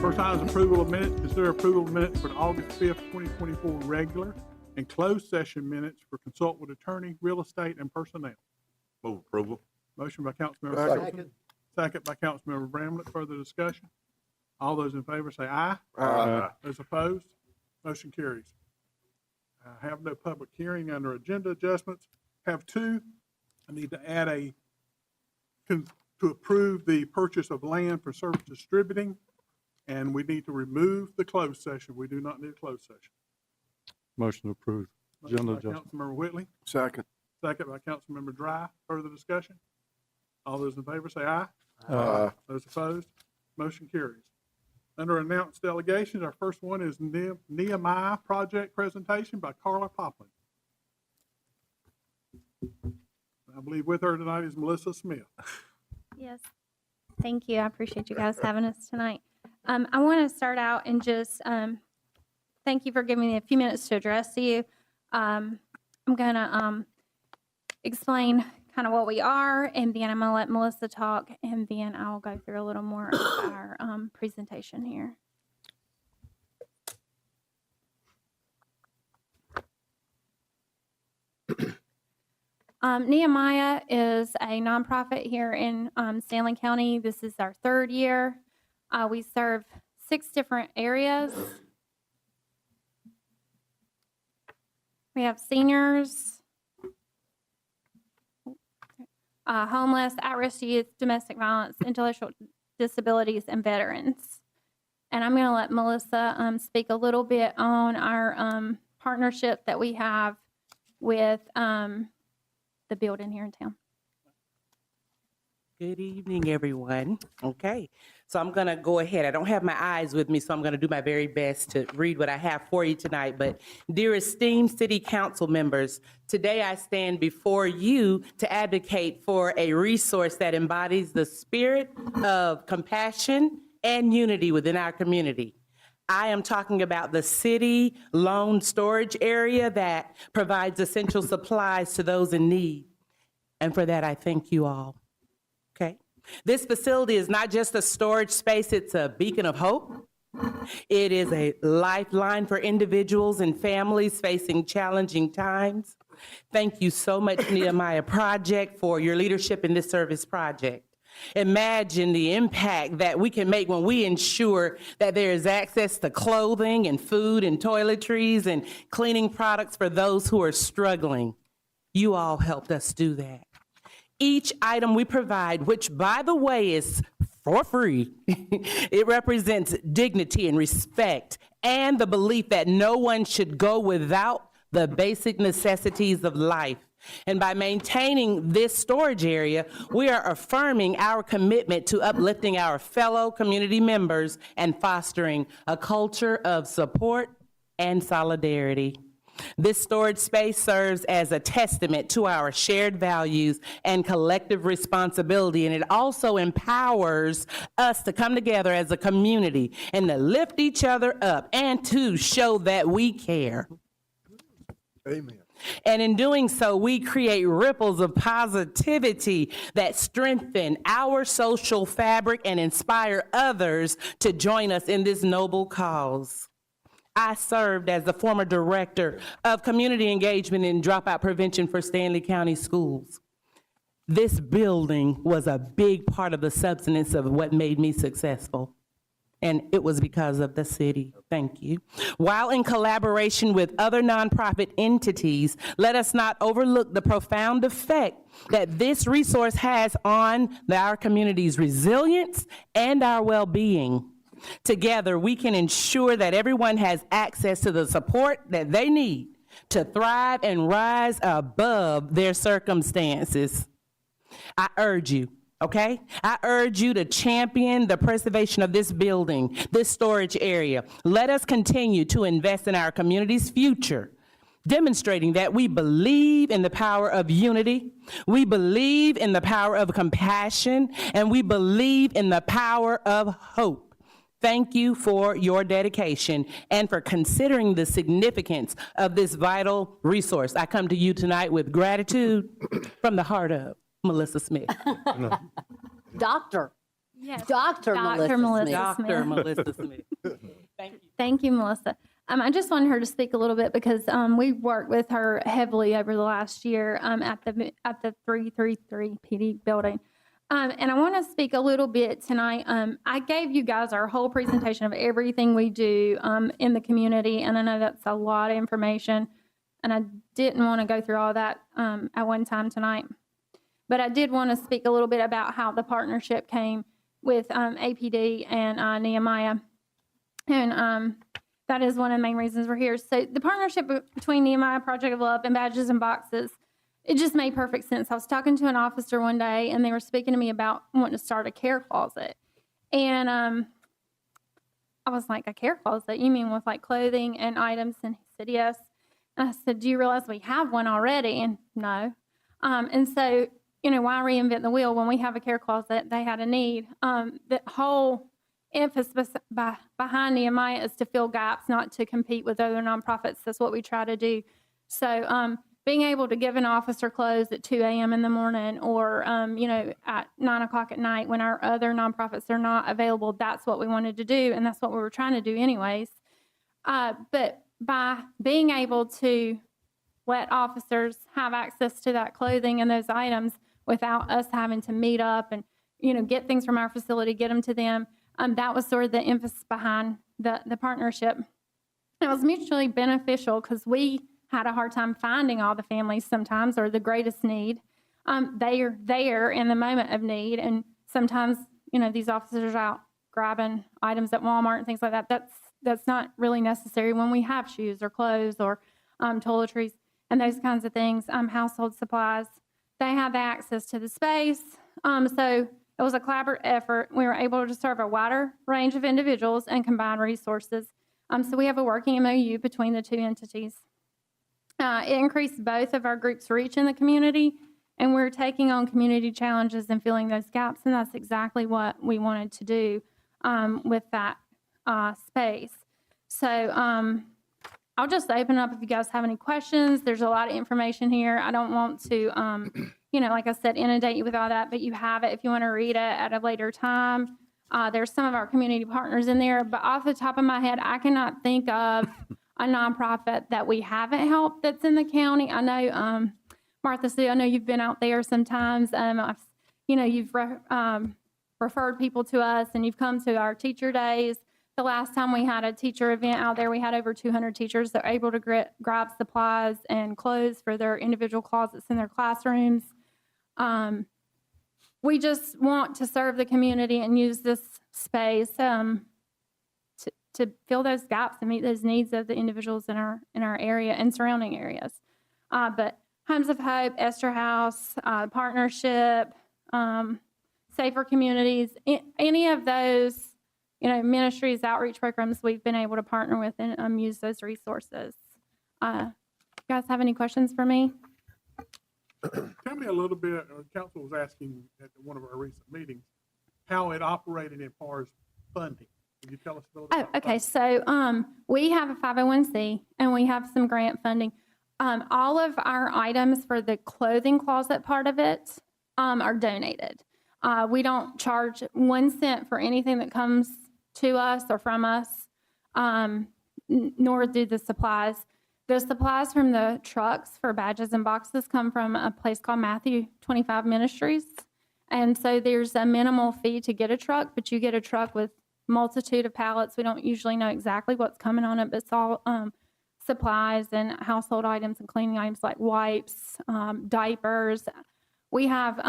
First item is approval of minutes. Consider approval of minutes for the August 5th, 2024 regular and closed session minutes for consult with attorney, real estate, and personnel. Move approval. Motion by Councilmember Second. Singleton. Second by Councilmember Bramlett. Further discussion? All those in favor say aye. Aye. Those opposed? Motion carries. Have no public hearing under agenda adjustments. Have two. I need to add to approve the purchase of land for service distributing, and we need to remove the closed session. We do not need a closed session. Motion approved. Motion Agenda by adjustment. Councilmember Whitley, Second. second by Councilmember Dry. Further discussion? All those in favor say aye. Those opposed? Motion carries. Under announced delegations, our first one is Nehemiah project presentation by Carla Poplin. I believe with her tonight is Melissa Smith. Yes, thank you. I appreciate you guys having us tonight. I want to start out and just thank you for giving me a few minutes to address you. I'm going to explain kind of what we are, and then I'm going to let Melissa talk, and then I'll go through a little more of our presentation here. Nehemiah is a nonprofit here in Stanley County. This is our third year. We serve 6 different areas. We have seniors, homeless, at-risk youth, domestic violence, intellectual disabilities, and veterans. And I'm going to let Melissa speak a little bit on our partnership that we have with the building here in town. Good evening, everyone. Okay, so I'm going to go ahead. I don't have my eyes with me, so I'm going to do my very best to read what I have for you tonight. But dear esteemed city council members, today I stand before you to advocate for a resource that embodies the spirit of compassion and unity within our community. I am talking about the city loan storage area that provides essential supplies to those in need. And for that, I thank you all. Okay. This facility is not just a storage space, it's a beacon of hope. It is a lifeline for individuals and families facing challenging times. Thank you so much, Nehemiah Project, for your leadership in this service project. Imagine the impact that we can make when we ensure that there is access to clothing and food and toiletries and cleaning products for those who are struggling. You all helped us do that. Each item we provide, which by the way is for free, it represents dignity and respect and the belief that no one should go without the basic necessities of life. And by maintaining this storage area, we are affirming our commitment to uplifting our fellow community members and fostering a culture of support and solidarity. This storage space serves as a testament to our shared values and collective responsibility, and it also empowers us to come together as a community and to lift each other up and to show that we care. Amen. And in doing so, we create ripples of positivity that strengthen our social fabric and inspire others to join us in this noble cause. I served as the former director of community engagement and dropout prevention for Stanley County Schools. This building was a big part of the substance of what made me successful. And it was because of the city. Thank you. While in collaboration with other nonprofit entities, let us not overlook the profound effect that this resource has on our community's resilience and our well-being. Together, we can ensure that everyone has access to the support that they need to thrive and rise above their circumstances. I urge you, okay? I urge you to champion the preservation of this building, this storage area. Let us continue to invest in our community's future, demonstrating that we believe in the power of unity, we believe in the power of compassion, and we believe in the power of hope. Thank you for your dedication and for considering the significance of this vital resource. I come to you tonight with gratitude from the heart of Melissa Smith. Doctor. Yes. Dr. Dr. Melissa Melissa Smith. Dr. Smith. Melissa Smith. Thank you. Thank you, Melissa. I just wanted her to speak a little bit because we worked with her heavily over the last year at the 333 PD building. And I want to speak a little bit tonight. I gave you guys our whole presentation of everything we do in the community, and I know that's a lot of information, and I didn't want to go through all that at one time tonight. But I did want to speak a little bit about how the partnership came with APD and Nehemiah. And that is one of the main reasons we're here. So the partnership between Nehemiah Project of Love and Badges and Boxes, it just made perfect sense. I was talking to an officer one day, and they were speaking to me about wanting to start a care closet. And I was like, a care closet? You mean with like clothing and items? And he said, yes. And I said, do you realize we have one already? And no. And so, why reinvent the wheel when we have a care closet? They had a need. The whole emphasis behind Nehemiah is to fill gaps, not to compete with other nonprofits. That's what we try to do. So being able to give an officer clothes at 2 a.m. in the morning or, at 9 o'clock at night when our other nonprofits are not available, that's what we wanted to do, and that's what we were trying to do anyways. But by being able to let officers have access to that clothing and those items without us having to meet up and, get things from our facility, get them to them, that was sort of the emphasis behind the partnership. It was mutually beneficial because we had a hard time finding all the families sometimes or the greatest need. They are there in the moment of need, and sometimes, these officers are out grabbing items at Walmart and things like that. That's not really necessary when we have shoes or clothes or toiletries and those kinds of things, household supplies. They had the access to the space, so it was a collaborative effort. We were able to serve a wider range of individuals and combine resources. So we have a working MOU between the two entities. It increased both of our groups' reach in the community, and we're taking on community challenges and filling those gaps, and that's exactly what we wanted to do with that space. So I'll just open up if you guys have any questions. There's a lot of information here. I don't want to, like I said, inundate you with all that, but you have it if you want to read it at a later time. There's some of our community partners in there, but off the top of my head, I cannot think of a nonprofit that we haven't helped that's in the county. I know, Martha Sue, I know you've been out there sometimes. You've referred people to us, and you've come to our teacher days. The last time we had a teacher event out there, we had over 200 teachers that were able to grab supplies and clothes for their individual closets in their classrooms. We just want to serve the community and use this space to fill those gaps and meet those needs of the individuals in our area and surrounding areas. But Homes of Hope, Esther House, Partnership, Safer Communities, any of those, ministries, outreach programs we've been able to partner with and use those resources. You guys have any questions for me? Tell me a little bit, council was asking at one of our recent meetings, how it operated as far as funding. Can you tell us a little bit? Oh, okay. So we have a 501c and we have some grant funding. All of our items for the clothing closet part of it are donated. We don't charge 1 cent for anything that comes to us or from us, nor do the supplies. The supplies from the trucks for badges and boxes come from a place called Matthew 25 Ministries. And so there's a minimal fee to get a truck, but you get a truck with multitude of pallets. We don't usually know exactly what's coming on it, but it's all supplies and household items and cleaning items like wipes, diapers. We have,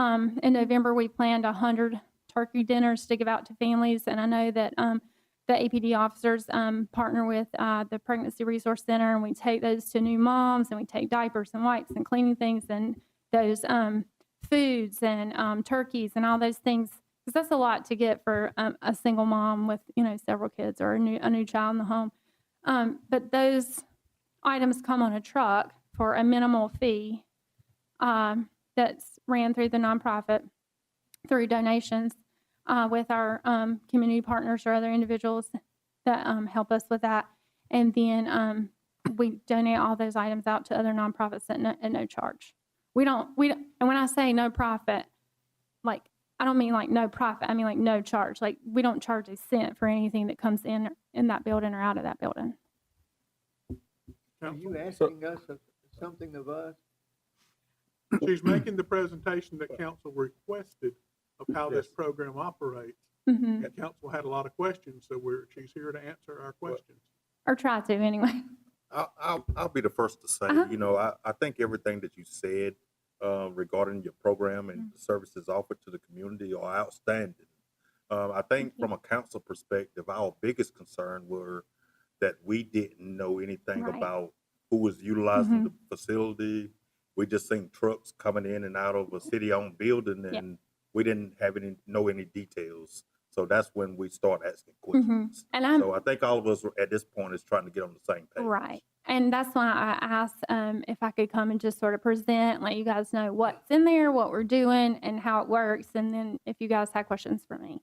in November, we planned 100 turkey dinners to give out to families, and I know that the APD officers partner with the Pregnancy Resource Center, and we take those to new moms, and we take diapers and wipes and cleaning things and those foods and turkeys and all those things, because that's a lot to get for a single mom with several kids or a new child in the home. But those items come on a truck for a minimal fee that's ran through the nonprofit through donations with our community partners or other individuals that help us with that. And then we donate all those items out to other nonprofits at no charge. We don't, and when I say no profit, like I don't mean like no profit. I mean like no charge. Like we don't charge a cent for anything that comes in that building or out of that building. Are Council? you asking us something of us? She's making the presentation that council requested of how this Yes. program operates. Hmm. And council had a lot of questions, so she's here to answer our questions. Or try to anyway. I'll be the first to say, Uh-huh. you know, I think everything that you said regarding your program and the services offered to the community are outstanding. I think from a council perspective, our biggest concern were that we didn't know anything Right. about who was utilizing Mhm. the facility. We just seen trucks coming in and out of a city-owned building, Yeah. and we didn't know any details. So that's when we start asking Mhm. questions. And I'm So I think all of us at this point is trying to get on the same page. right. And that's why I asked if I could come and just sort of present, let you guys know what's in there, what we're doing, and how it works. And then if you guys have questions for me.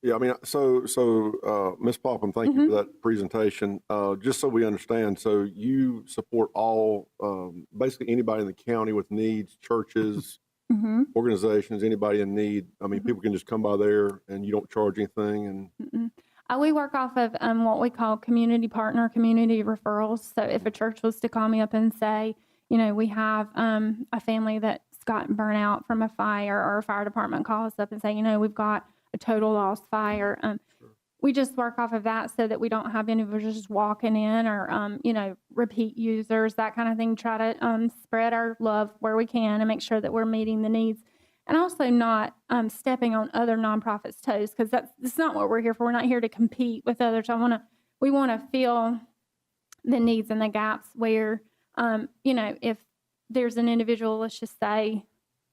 Yeah, I mean, Ms. Popham, thank you for that presentation. Just so we understand, so you support all, basically anybody in the county with needs, churches, Mm-hmm. organizations, anybody in need. I mean, people can just come by there and you don't charge anything and, Mm-mm. We work off of what we call community partner, community referrals. So if a church was to call me up and say, you know, we have a family that's gotten burnt out from a fire, or a fire department calls us up and say, you know, we've got a total loss fire. We just work off of that so that we don't have individuals just walking in or, you know, repeat users, that kind of thing. Try to spread our love where we can and make sure that we're meeting the needs. And also not stepping on other nonprofits' toes, because that's not what we're here for. We're not here to compete with others. We want to fill the needs and the gaps where, you know, if there's an individual, let's just say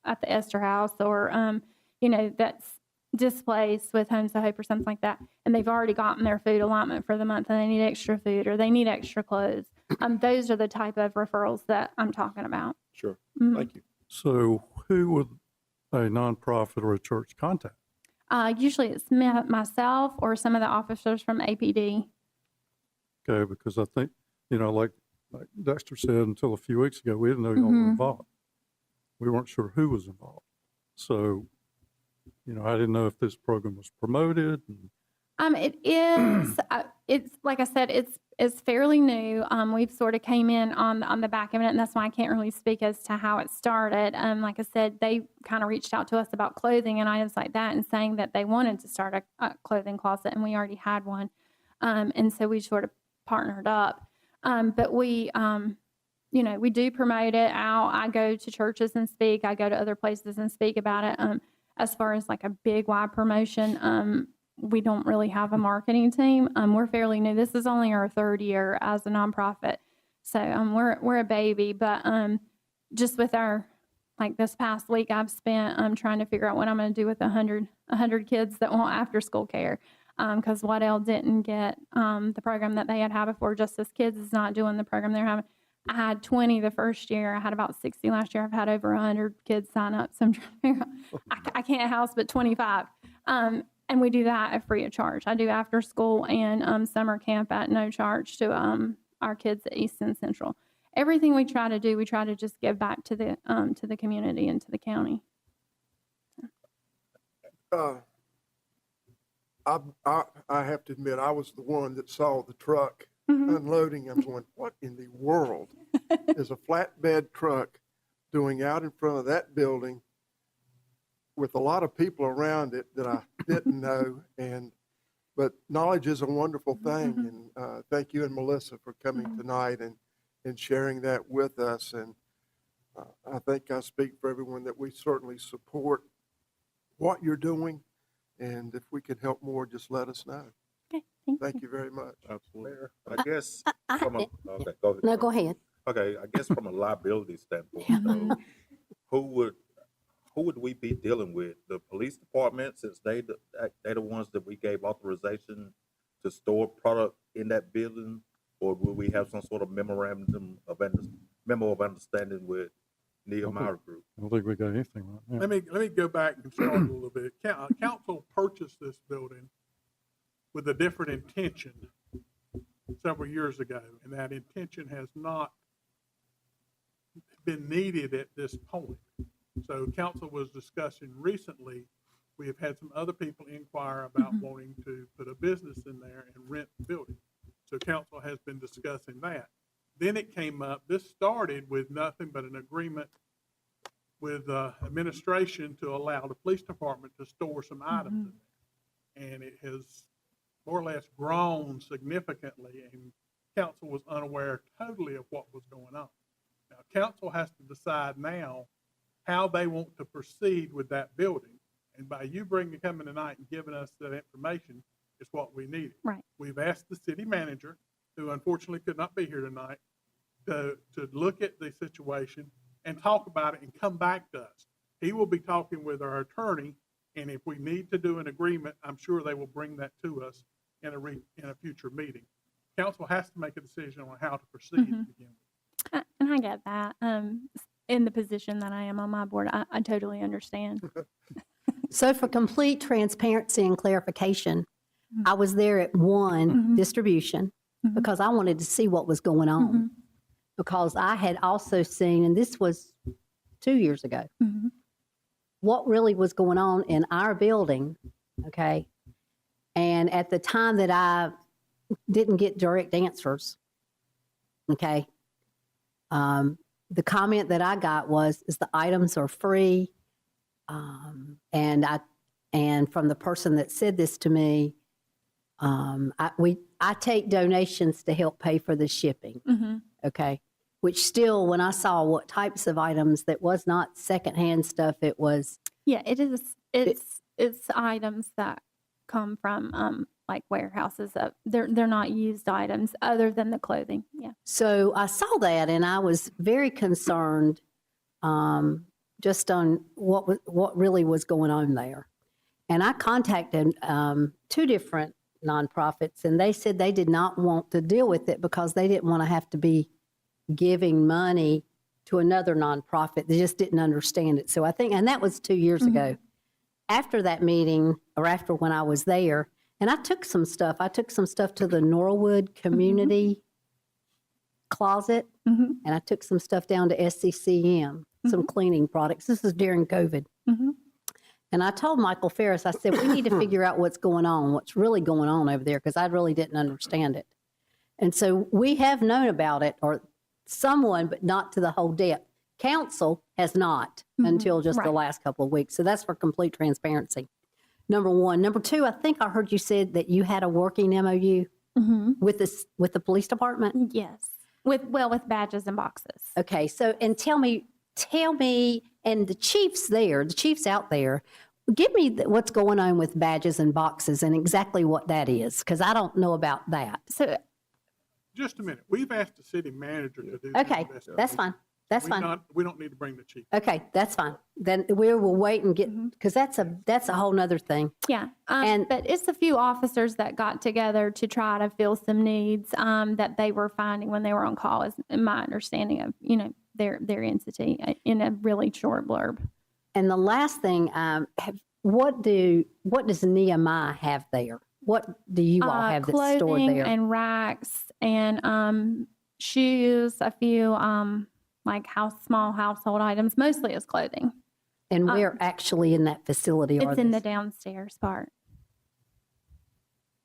at the Esther House, or, you know, that's displaced with Homes of Hope or something like that, and they've already gotten their food allotment for the month and they need extra food or they need extra clothes. Those are the type of referrals that I'm talking about. sure, Mhm. thank you. So who would a nonprofit or a church contact? Usually it's myself or some of the officers from APD. Okay, because I think, you know, like Dexter said, until a few weeks ago, we didn't know y'all were Mhm. involved. We weren't sure who was involved. So, you know, I didn't know if this program was promoted. It is. It's like I said. It's fairly new. We've sort of came in on the back of it, and that's why I can't really speak as to how it started. Like I said, they kind of reached out to us about clothing and items like that, and saying that they wanted to start a clothing closet, and we already had one, and so we sort of partnered up. But we, you know, we do promote it out. I go to churches and speak. I go to other places and speak about it. As far as like a big wide promotion, we don't really have a marketing team. We're fairly new. This is only our third year as a nonprofit. So we're a baby, but just with our, like this past week, I've spent trying to figure out what I'm going to do with 100 kids that want after school care. Because Waddell didn't get the program that they had before. Justice Kids is not doing the program they're having. I had 20 the first year. I had about 60 last year. I've had over 100 kids sign up. So I'm trying to figure out, I can't house but 25. And we do that at free of charge. I do after school and summer camp at no charge to our kids at East and Central. Everything we try to do, we try to just give back to the community and to the county. I have to admit, I was the one that saw the truck Mhm. unloading. I'm going, what in the world is a flatbed truck doing out in front of that building with a lot of people around it that I didn't know? But knowledge is a wonderful thing. Mhm. And thank you and Melissa for coming Mhm. tonight and sharing that with us. And I think I speak for everyone that we certainly support what you're doing. And if we can help more, just let us know. Okay, thank you. Thank you very much. Absolutely. Mayor, I guess I from a, have- okay, go ahead. No, go ahead. Okay, I guess from a liability standpoint, though, who would we be dealing with? The police department, since they're the ones that we gave authorization to store product in that building, or will we have some sort of memo of understanding with Nehemiah Group? I don't think we got anything right now. Let me go back and start a little bit. Council purchased this building with a different intention several years ago, and that intention has not been needed at this point. So council was discussing recently, we have had some other people inquire about wanting to put a business in there and rent the building. So council has been discussing that. Then it came up, this started with nothing but an agreement with administration to allow the police department to store some items in there. And it has more or less grown significantly, and council was unaware totally of what was going on. Now, council has to decide now how they want to proceed with that building. And by you coming tonight and giving us that information is what we needed. Right. We've asked the city manager, who unfortunately could not be here tonight, to look at the situation and talk about it and come back to us. He will be talking with our attorney, and if we need to do an agreement, I'm sure they will bring that to us in a future meeting. Council has to make a decision on how to proceed to begin with. And I get that. In the position that I am on my board, I totally understand. So for complete transparency and clarification, I was there at one distribution because I wanted to see what was going on. Because I had also seen, and this was 2 years ago, what really was going on in our building, okay? And at the time that I didn't get direct answers, okay? The comment that I got was the items are free. And from the person that said this to me, I take donations to help pay for the shipping. Okay. Which still, when I saw what types of items, that was not secondhand stuff, it was. Yeah, it is. It's items that come from like warehouses. They're not used items other than the clothing. Yeah. So I saw that and I was very concerned just on what really was going on there. And I contacted 2 different nonprofits, and they said they did not want to deal with it because they didn't want to have to be giving money to another nonprofit. They just didn't understand it. So I think, and that was 2 years ago. After that meeting, or after when I was there, and I took some stuff to the Norwood Community Closet, and I took some stuff down to SCCM, some cleaning products. This is during COVID. And I told Michael Ferris, I said, we need to figure out what's going on, what's really going on over there, because I really didn't understand it. And so we have known about it, or someone, but not to the whole depth. Council has not until just the last couple of weeks. So that's for complete transparency. Number one. Number two, I think I heard you said that you had a working MOU with the police department. Yes. With badges and boxes. Okay. So, and tell me, and the chiefs out there, give me what's going on with badges and boxes and exactly what that is, because I don't know about that. So Just a minute. We've asked the city manager to do. Okay, that's fine. That's fine. We don't need to bring the chief. Okay, that's fine. Then we will wait and get, because that's a whole nother thing. yeah, And- but it's a few officers that got together to try to fill some needs that they were finding when they were on call. Is my understanding of their entity in a really short blurb. And the last thing, what does Nehemiah have there? What do you all have that's stored Clothing there? and racks and shoes, a few like small household items. Mostly is clothing. And where actually in that facility are It's in the these? downstairs part.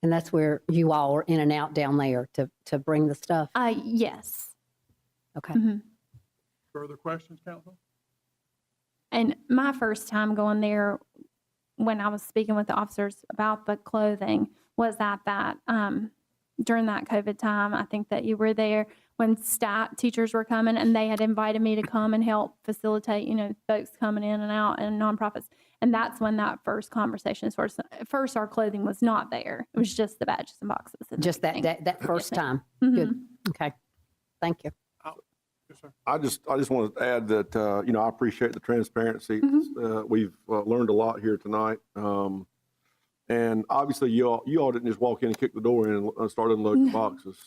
And that's where you all are in and out down there to bring the stuff? Yes. Okay. Further questions, council? And my first time going there, when I was speaking with the officers about the clothing, was at that during that COVID time. I think that you were there when teachers were coming, and they had invited me to come and help facilitate, folks coming in and out and nonprofits. And that's when that first conversation started. At first, our clothing was not there. It was just the badges and boxes. And Just everything. that first time? Mhm. Good. Okay. Thank you. Yes, sir. I just wanted to add that, I appreciate the transparency. We've learned a lot here tonight. And obviously you all didn't just walk in and kick the door in and start unloading the boxes.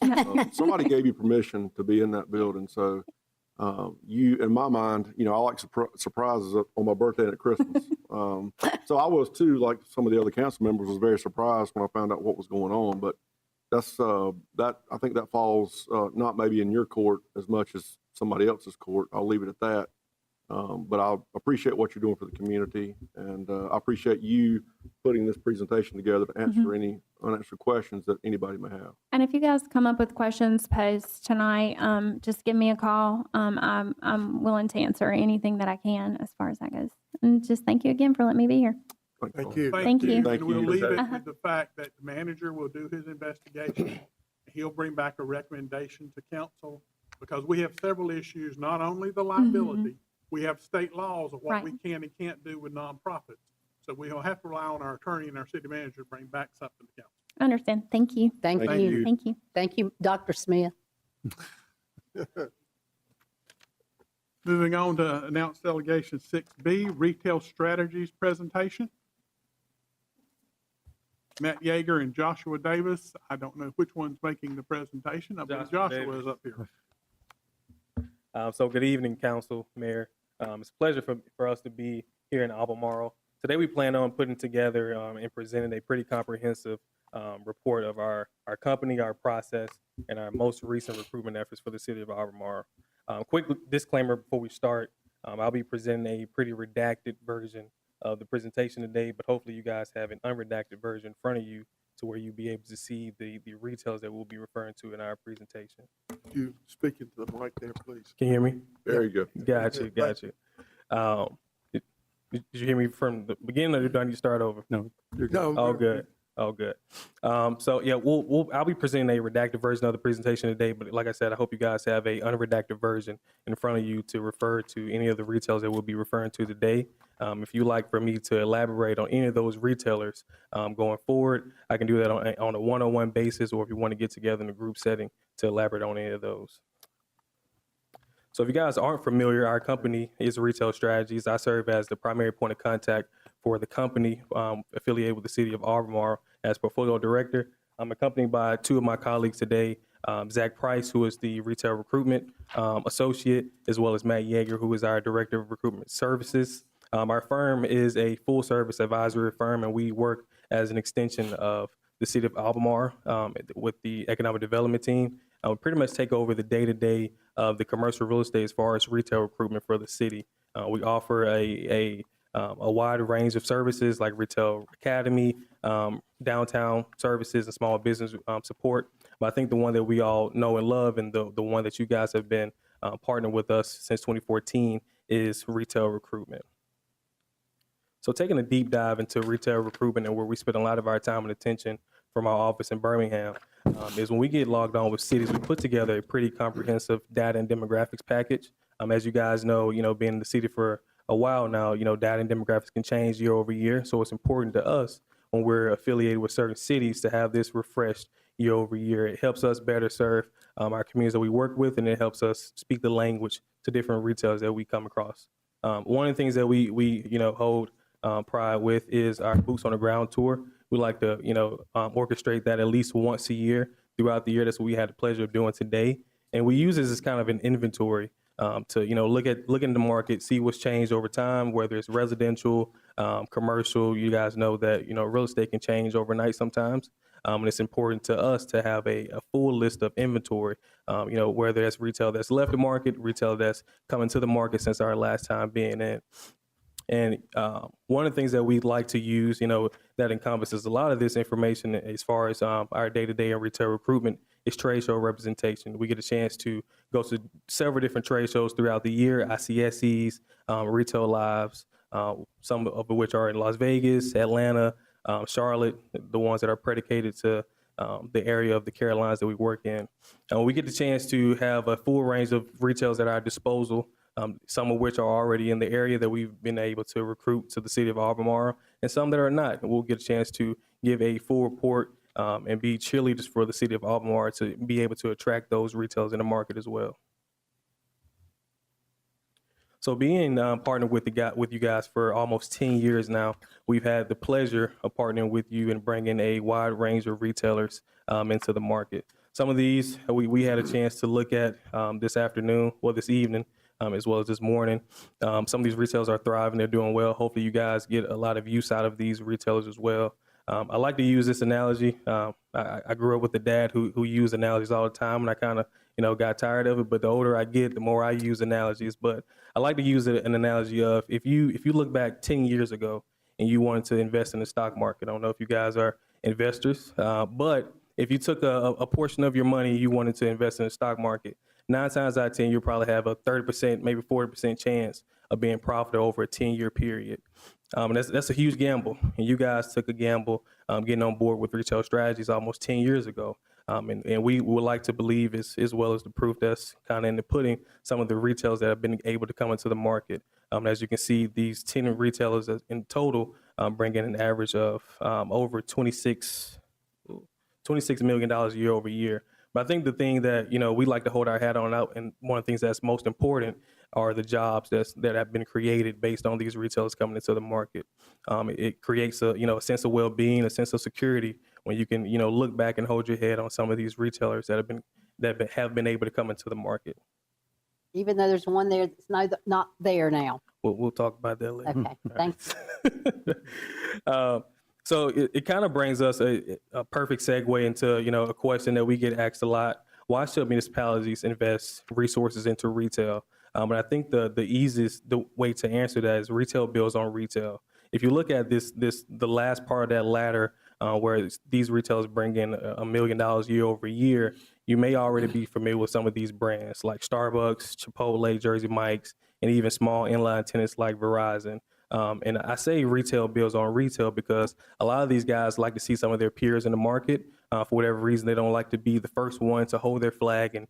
Somebody gave you permission to be in that building. So in my mind, I like surprises on my birthday and at Christmas. So I was too, like some of the other council members, was very surprised when I found out what was going on. But that's I think that falls not maybe in your court as much as somebody else's court. I'll leave it at that. But I appreciate what you're doing for the community, and I appreciate you putting this presentation together to answer any unanswered questions that anybody may have. And if you guys come up with questions post tonight, just give me a call. I'm willing to answer anything that I can as far as that goes. And just thank you again for letting me be here. Thank you. Thank you. Thank And we'll you. leave it Uh-huh. with the fact that the manager will do his investigation. He'll bring back a recommendation to council, because we have several issues, not only the liability, we have state laws of what we Right. can and can't do with nonprofits. So we'll have to rely on our attorney and our city manager to bring back something to council. I understand. Thank you. Thank Thank you. you. Thank you. Thank you, Dr. Smith. Moving on to announced delegation 6B, retail strategies presentation. Matt Yeager and Joshua Davis. I don't know which one's making the presentation. I believe Joshua Joshua Davis. is up here. So good evening, Council, Mayor. It's a pleasure for us to be here in Albemarle. Today we plan on putting together and presenting a pretty comprehensive report of our company, our process, and our most recent recruitment efforts for the city of Albemarle. Quick disclaimer before we start, I'll be presenting a pretty redacted version of the presentation today, but hopefully you guys have an unredacted version in front of you to where you'll be able to see the retails that we'll be referring to in our presentation. You speak into the mic there, please. Can you hear me? There you go. Gotcha. Did you hear me from the beginning, or do I need to start over? No, you're good. No. Oh, good. Oh, good. So yeah, I'll be presenting a redacted version of the presentation today, but like I said, I hope you guys have a unredacted version in front of you to refer to any of the retailers that we'll be referring to today. If you like for me to elaborate on any of those retailers going forward, I can do that on a one-on-one basis, or if you want to get together in a group setting to elaborate on any of those. So if you guys aren't familiar, our company is Retail Strategies. I serve as the primary point of contact for the company affiliated with the city of Albemarle as portfolio director. I'm accompanied by two of my colleagues today, Zach Price, who is the retail recruitment associate, as well as Matt Yeager, who is our director of recruitment services. Our firm is a full service advisory firm, and we work as an extension of the city of Albemarle with the economic development team. We pretty much take over the day-to-day of the commercial real estate as far as retail recruitment for the city. We offer a wide range of services like retail academy, downtown services, and small business support. But I think the one that we all know and love, and the one that you guys have been partnering with us since 2014, is retail recruitment. So taking a deep dive into retail recruitment, and where we spend a lot of our time and attention from our office in Birmingham, is when we get logged on with cities, we put together a pretty comprehensive data and demographics package. As you guys know, being in the city for a while now, data and demographics can change year over year. So it's important to us when we're affiliated with certain cities to have this refreshed year over year. It helps us better serve our communities that we work with, and it helps us speak the language to different retailers that we come across. One of the things that we hold pride with is our boots on the ground tour. We like to, orchestrate that at least once a year throughout the year. That's what we had the pleasure of doing today. And we use this as kind of an inventory to, look in the market, see what's changed over time, whether it's residential, commercial. You guys know that, real estate can change overnight sometimes. And it's important to us to have a full list of inventory, whether that's retail that's left the market, retail that's coming to the market since our last time being in. And one of the things that we like to use, that encompasses a lot of this information as far as our day-to-day in retail recruitment is trade show representation. We get a chance to go to several different trade shows throughout the year, ICSCs, Retail Lives, some of which are in Las Vegas, Atlanta, Charlotte, the ones that are predicated to the area of the Carolinas that we work in. We get the chance to have a full range of retailers at our disposal, some of which are already in the area that we've been able to recruit to the city of Albemarle, and some that are not. And we'll get a chance to give a full report and be cheerleaders for the city of Albemarle to be able to attract those retailers in the market as well. So being partnered with you guys for almost 10 years now, we've had the pleasure of partnering with you and bringing a wide range of retailers into the market. Some of these we had a chance to look at this evening, as well as this morning. Some of these retailers are thriving, they're doing well. Hopefully you guys get a lot of use out of these retailers as well. I like to use this analogy. I grew up with a dad who used analogies all the time, and I kind of, got tired of it. But the older I get, the more I use analogies. But I like to use an analogy of if you look back 10 years ago and you wanted to invest in the stock market. I don't know if you guys are investors, but if you took a portion of your money you wanted to invest in the stock market, 9 times out of 10, you'll probably have a 30%, maybe 40% chance of being profitable over a 10-year period. And that's a huge gamble. And you guys took a gamble getting on board with retail strategies almost 10 years ago. And we would like to believe, as well as the proof that's kind of in the pudding, some of the retailers that have been able to come into the market. As you can see, these 10 retailers in total bring in an average of over $26 million year over year. But I think the thing that, we like to hold our hat on out, and one of the things that's most important are the jobs that have been created based on these retailers coming into the market. It creates a sense of well-being, a sense of security when you can, look back and hold your head on some of these retailers that have been able to come into the market. Even though there's one there that's not there now. We'll talk about that later. Okay, thanks. So it kind of brings us a perfect segue into, a question that we get asked a lot. Why should municipalities invest resources into retail? And I think the easiest way to answer that is retail builds on retail. If you look at the last part of that ladder, where these retailers bring in $1 million year over year, you may already be familiar with some of these brands like Starbucks, Chipotle, Jersey Mike's, and even small inline tenants like Verizon. And I say retail builds on retail because a lot of these guys like to see some of their peers in the market. For whatever reason, they don't like to be the first one to hold their flag and,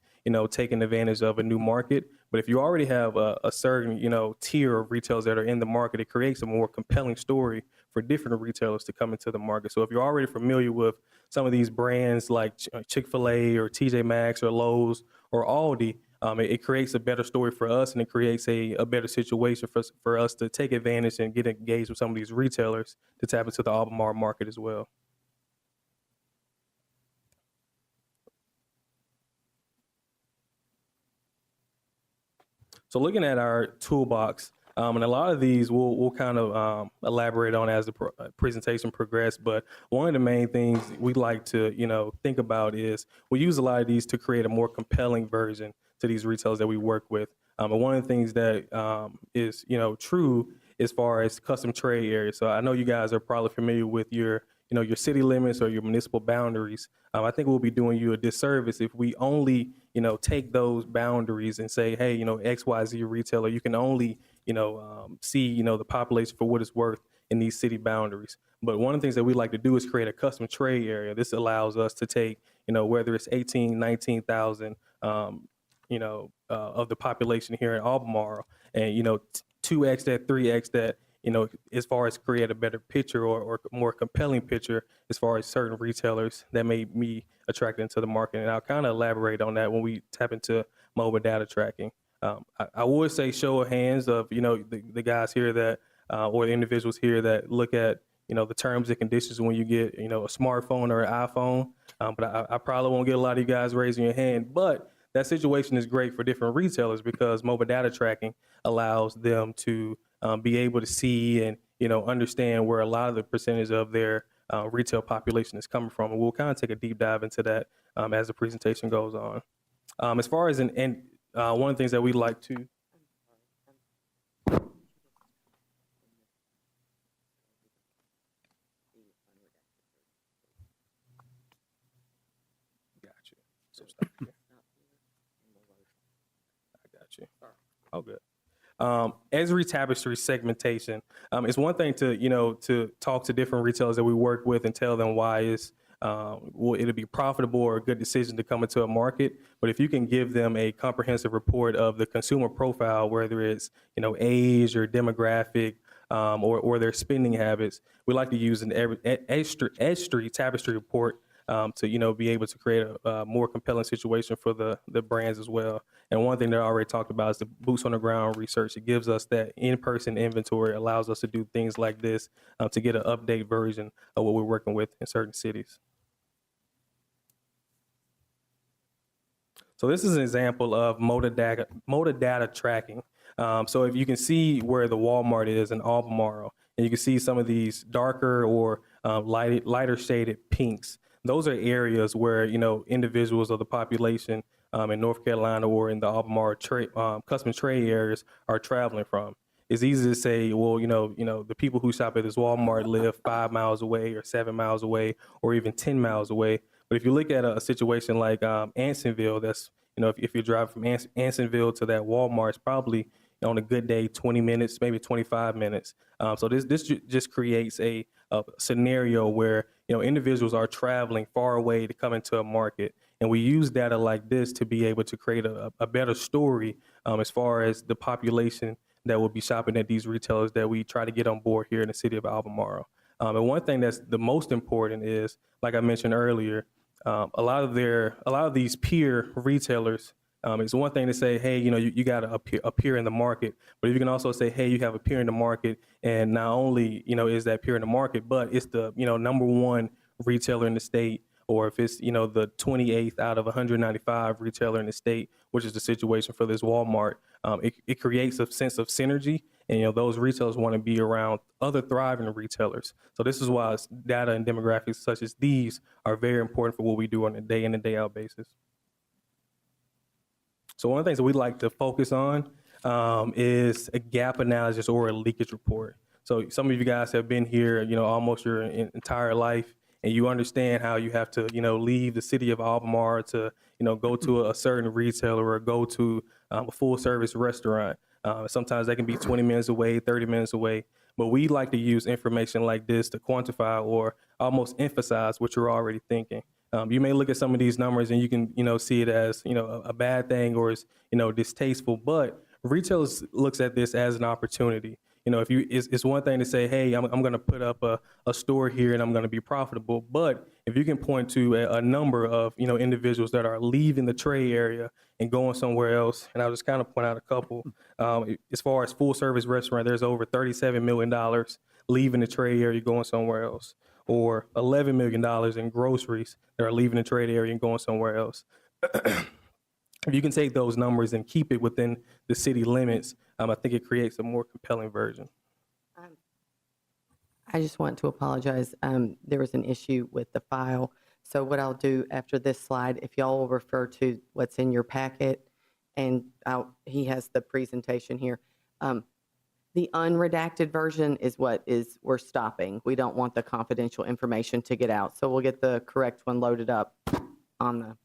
taking advantage of a new market. But if you already have a certain, tier of retailers that are in the market, it creates a more compelling story for different retailers to come into the market. So if you're already familiar with some of these brands like Chick-fil-A or TJ Maxx or Lowe's or Aldi, it creates a better story for us, and it creates a better situation for us to take advantage and get engaged with some of these retailers to tap into the Albemarle market as well. So looking at our toolbox, and a lot of these we'll kind of elaborate on as the presentation progresses. But one of the main things we like to think about is we use a lot of these to create a more compelling version to these retailers that we work with. And one of the things that is true as far as custom trade areas. So I know you guys are probably familiar with your city limits or your municipal boundaries. I think we'll be doing you a disservice if we only take those boundaries and say, hey, XYZ retailer, you can only see the population for what it's worth in these city boundaries. But one of the things that we like to do is create a custom trade area. This allows us to take whether it's 19,000 of the population here in Albemarle and 2x that, 3x that, as far as create a better picture or more compelling picture as far as certain retailers that may be attracted into the market. And I'll kind of elaborate on that when we tap into mobile data tracking. I would say show of hands of, the guys here that, or the individuals here that look at, the terms and conditions when you get, a smartphone or an iPhone. But I probably won't get a lot of you guys raising your hand, but that situation is great for different retailers because mobile data tracking allows them to be able to see and, understand where a lot of the percentage of their retail population is coming from. And we'll kind of take a deep dive into that as the presentation goes on. As far as one of the things that we like to. Gotcha. So stop here. I got you. Oh, good. Esri Tapestry segmentation. It's one thing to talk to different retailers that we work with and tell them why it'll be profitable or a good decision to come into a market. But if you can give them a comprehensive report of the consumer profile, whether it's age or demographic or their spending habits, we like to use an Esri Tapestry report to be able to create a more compelling situation for the brands as well. And one thing that I already talked about is the boots on the ground research. It gives us that in-person inventory, allows us to do things like this to get an update version of what we're working with in certain cities. So this is an example of motor data tracking. So if you can see where the Walmart is in Albemarle, and you can see some of these darker or lighter shaded pinks, those are areas where individuals of the population in North Carolina or in the Albemarle custom and trade areas are traveling from. It's easy to say, well, the people who shop at this Walmart live 5 miles away or 7 miles away or even 10 miles away. But if you look at a situation like Ansonville, that's, if you're driving from Ansonville to that Walmart, it's probably on a good day, 20 minutes, maybe 25 minutes. So this just creates a scenario where, individuals are traveling far away to come into a market. And we use data like this to be able to create a better story as far as the population that will be shopping at these retailers that we try to get on board here in the city of Albemarle. And one thing that's the most important is, like I mentioned earlier, a lot of these peer retailers, it's one thing to say, hey, you got to appear in the market, but if you can also say, hey, you have a peer in the market, and not only, is that peer in the market, but it's the, number one retailer in the state, or if it's, the 28th out of 195 retailer in the state, which is the situation for this Walmart, it creates a sense of synergy. And, those retailers want to be around other thriving retailers. So this is why data and demographics such as these are very important for what we do on a day in and day out basis. So one of the things that we like to focus on is a gap analysis or a leakage report. So some of you guys have been here, almost your entire life, and you understand how you have to, leave the city of Albemarle to, go to a certain retailer or go to a full service restaurant. Sometimes they can be 20 minutes away, 30 minutes away. But we like to use information like this to quantify or almost emphasize what you're already thinking. You may look at some of these numbers and you can, see it as, a bad thing or it's, distasteful, but retailers looks at this as an opportunity. It's one thing to say, hey, I'm going to put up a store here and I'm going to be profitable. But if you can point to a number of, individuals that are leaving the trade area and going somewhere else, and I'll just kind of point out a couple, as far as full service restaurant, there's over $37 million leaving the trade area, going somewhere else, or $11 million in groceries that are leaving the trade area and going somewhere else. If you can take those numbers and keep it within the city limits, I think it creates a more compelling version. I just want to apologize. There was an issue with the file. So what I'll do after this slide, if y'all will refer to what's in your packet, and he has the presentation here. The unredacted version is what we're stopping. We don't want the confidential information to get out. So we'll get the correct one loaded up on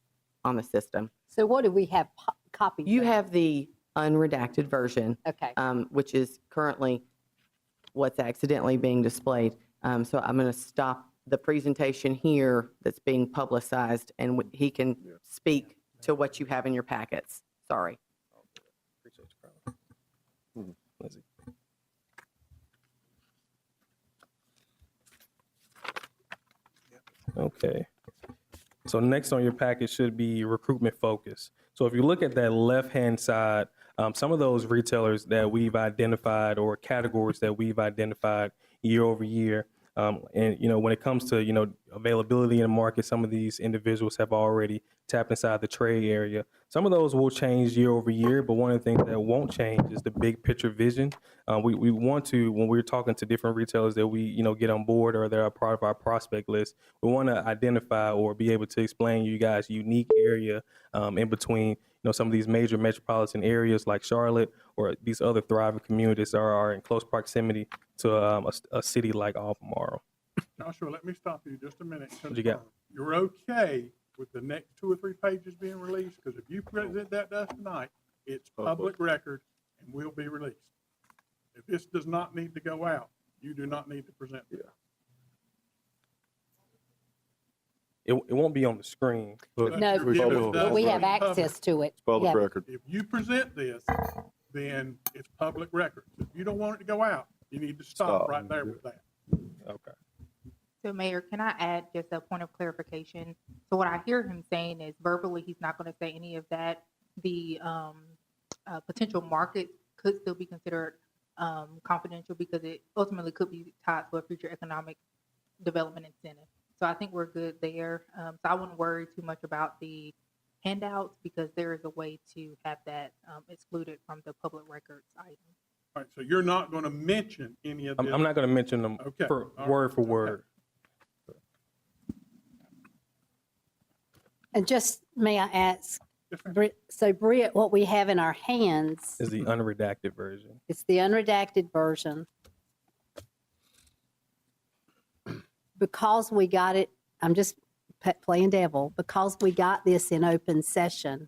the system. So what do we have copies? You of? have the unredacted version, Okay. Which is currently what's accidentally being displayed. So I'm going to stop the presentation here that's being publicized, and he can speak to what you have in your packets. Sorry. Appreciate you, Carla. Lindsay. Okay. So next on your package should be recruitment focus. So if you look at that left-hand side, some of those retailers that we've identified or categories that we've identified year over year, and, when it comes to, availability in the market, some of these individuals have already tapped inside the trade area. Some of those will change year over year, but one of the things that won't change is the big picture vision. We want to, when we're talking to different retailers that we, get on board or they're a part of our prospect list, we want to identify or be able to explain you guys unique area in between, some of these major metropolitan areas like Charlotte or these other thriving communities that are in close proximity to a city like Albemarle. Joshua, let me stop you just a minute. and What you got? confirm. You're okay with the next 2 or 3 pages being released? Because if you present that to us tonight, it's public record and will be released. If this does not need to go out, you do not need to present it. It won't be on the screen. But No, we Give it still- to us we in have access to it. Public Yeah. record. If you present this, then it's public record. If you don't want it to go out, you need to stop right there with that. Okay. So Mayor, can I add just a point of clarification? So what I hear him saying is verbally, he's not going to say any of that. The potential market could still be considered confidential because it ultimately could be tied to a future economic development incentive. So I think we're good there. So I wouldn't worry too much about the handouts because there is a way to have that excluded from the public records item. All right, so you're not going to mention any of this? I'm not going to mention them Okay. for All right. word for Okay. word. And just, may I ask, So Bria, what we have in our hands Is the unredacted version. is the unredacted version. Because we got it, I'm just playing devil, because we got this in open session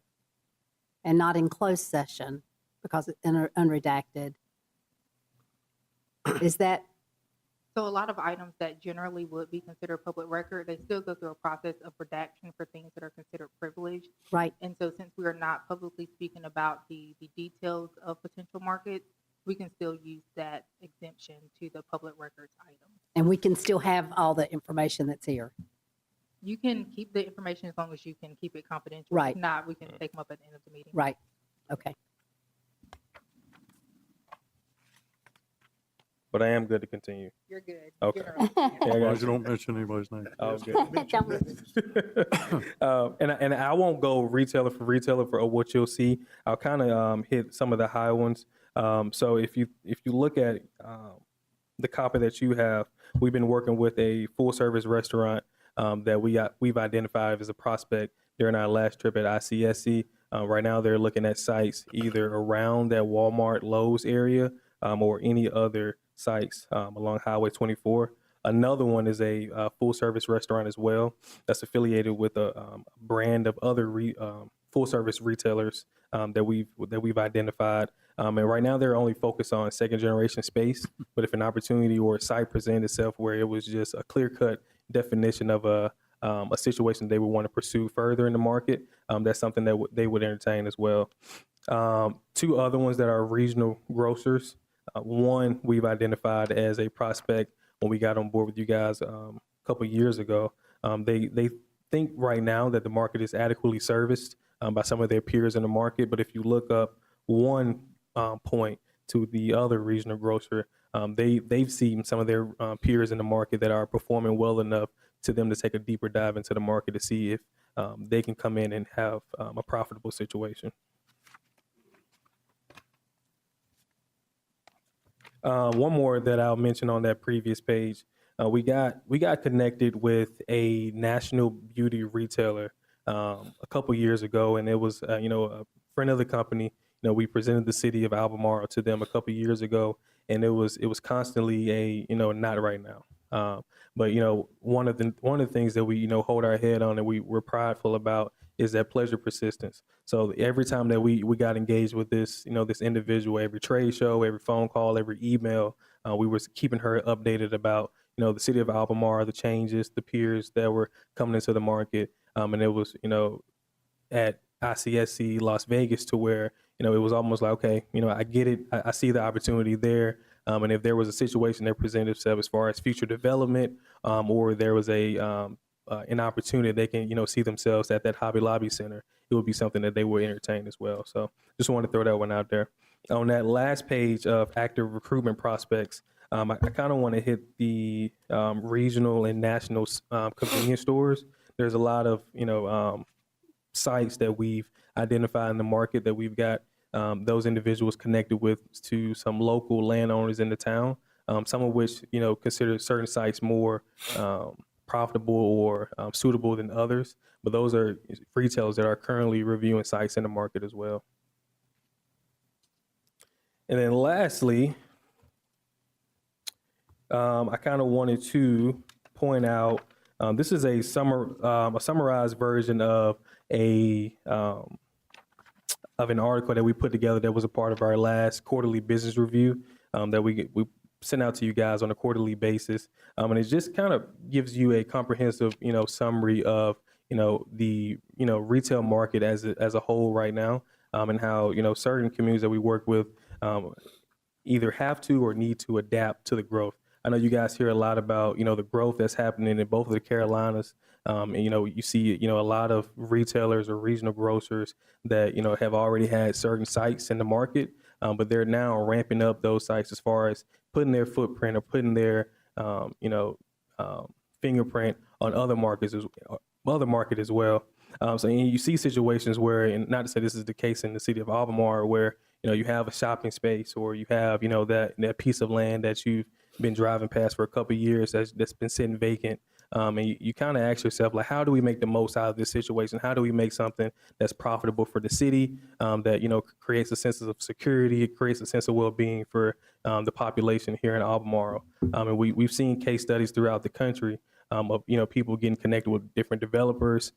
and not in closed session, because it's unredacted. Is that, So a lot of items that generally would be considered public record, they still go through a process of redaction for things that are considered privileged. right? And so since we are not publicly speaking about the details of potential markets, we can still use that exemption to the public records item. And we can still have all the information that's here. You can keep the information as long as you can keep it confidential. Right. If not, we can take them up at the end of the meeting. Right. Okay. But I am good to continue. You're good. Okay. Generally. Yeah, I As long got as you don't mention anybody's name. Oh, good. Don't- And I won't go retailer for what you'll see. I'll kind of hit some of the high ones. So if you look at the copy that you have, we've been working with a full service restaurant that we've identified as a prospect during our last trip at ICSC. Right now, they're looking at sites either around that Walmart Lowe's area or any other sites along Highway 24. Another one is a full service restaurant as well that's affiliated with a brand of other full service retailers that we've identified. And right now they're only focused on second generation space. But if an opportunity or a site presented itself where it was just a clear cut definition of a situation they would want to pursue further in the market, that's something that they would entertain as well. Two other ones that are regional grocers. One we've identified as a prospect when we got on board with you guys a couple of years ago. They think right now that the market is adequately serviced by some of their peers in the market. But if you look up one point to the other regional grocer, they've seen some of their peers in the market that are performing well enough to them to take a deeper dive into the market to see if they can come in and have a profitable situation. One more that I'll mention on that previous page, we got connected with a national beauty retailer a couple years ago, and it was a friend of the company. We presented the city of Albemarle to them a couple years ago, and it was constantly a not right now. But one of the things that we hold our head on and we're prideful about is that pleasure persistence. So every time that we got engaged with this this individual, every trade show, every phone call, every email, we were keeping her updated about the city of Albemarle, the changes, the peers that were coming into the market, and it was at ICSC Las Vegas to where it was almost like, okay, I get it, I see the opportunity there. And if there was a situation that presented itself as far as future development, or there was an opportunity they can see themselves at that Hobby Lobby center, it would be something that they would entertain as well. So just wanted to throw that one out there. On that last page of active recruitment prospects, I kind of want to hit the regional and national convenience stores. There's a lot of sites that we've identified in the market that we've got those individuals connected with to some local landowners in the town, some of which consider certain sites more profitable or suitable than others. But those are retailers that are currently reviewing sites in the market as well. And then lastly, I kind of wanted to point out, this is a summarized version of an article that we put together that was a part of our last quarterly business review that we send out to you guys on a quarterly basis. And it just kind of gives you a comprehensive, summary of, the, retail market as a whole right now, and how, certain communities that we work with either have to or need to adapt to the growth. I know you guys hear a lot about, the growth that's happening in both of the Carolinas. And, you see, a lot of retailers or regional grocers that, have already had certain sites in the market, but they're now ramping up those sites as far as putting their footprint or putting their, fingerprint on other markets as well. So you see situations where, and not to say this is the case in the city of Albemarle, where, you have a shopping space or you have, that piece of land that you've been driving past for a couple of years that's been sitting vacant. And you kind of ask yourself, like, how do we make the most out of this situation? How do we make something that's profitable for the city, that, creates a sense of security, it creates a sense of well-being for the population here in Albemarle. And we've seen case studies throughout the country of, people getting connected with different developers,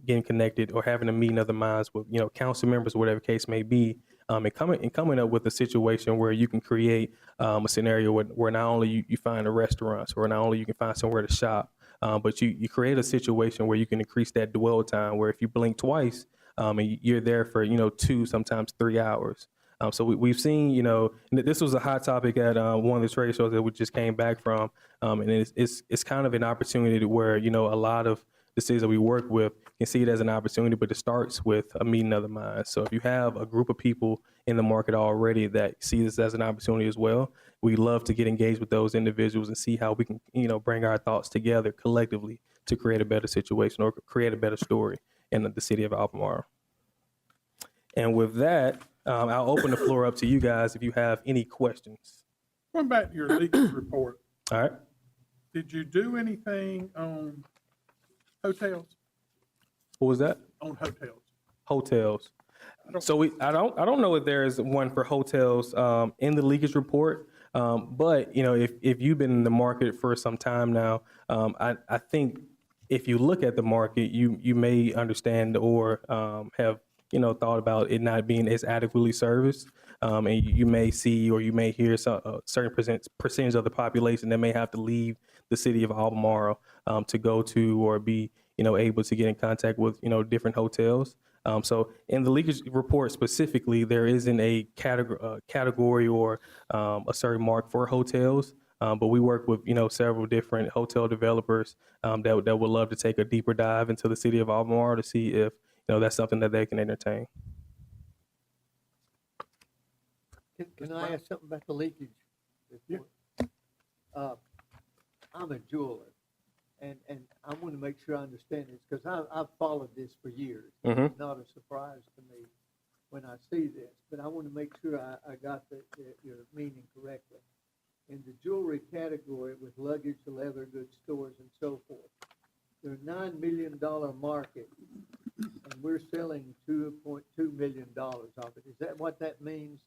getting connected or having a meeting of the minds with, council members, whatever case may be, and coming up with a situation where you can create a scenario where not only you find a restaurant, or not only you can find somewhere to shop, but you create a situation where you can increase that dwell time, where if you blink twice, and you're there for, 2, sometimes 3 hours. So we've seen, and this was a hot topic at one of the trade shows that we just came back from, and it's kind of an opportunity where, a lot of the cities that we work with can see it as an opportunity, but it starts with a meeting of the minds. So if you have a group of people in the market already that see this as an opportunity as well, we love to get engaged with those individuals and see how we can, bring our thoughts together collectively to create a better situation or create a better story in the city of Albemarle. And with that, I'll open the floor up to you guys if you have any questions. Going back to your leakage report, All right. did you do anything on hotels? What was that? On hotels? Hotels. So I don't know if there is one for hotels in the leakage report, but if you've been in the market for some time now, I think if you look at the market, you may understand or have thought about it not being as adequately serviced, and you may see or you may hear a certain percentage of the population that may have to leave the city of Albemarle to go to or be able to get in contact with different hotels. So in the leakage report specifically, there isn't a category or a certain mark for hotels, but we work with several different hotel developers that would love to take a deeper dive into the city of Albemarle to see if that's something that they can entertain. Can I ask something about the leakage report? I'm a jeweler, and I want to make sure I understand this, because I've followed this for years. Mm-hmm. It's not a surprise to me when I see this, but I want to make sure I got your meaning correctly. In the jewelry category with luggage, leather goods stores, and so forth, they're $9 million market, and we're selling $2.2 million of it. Is that what that means?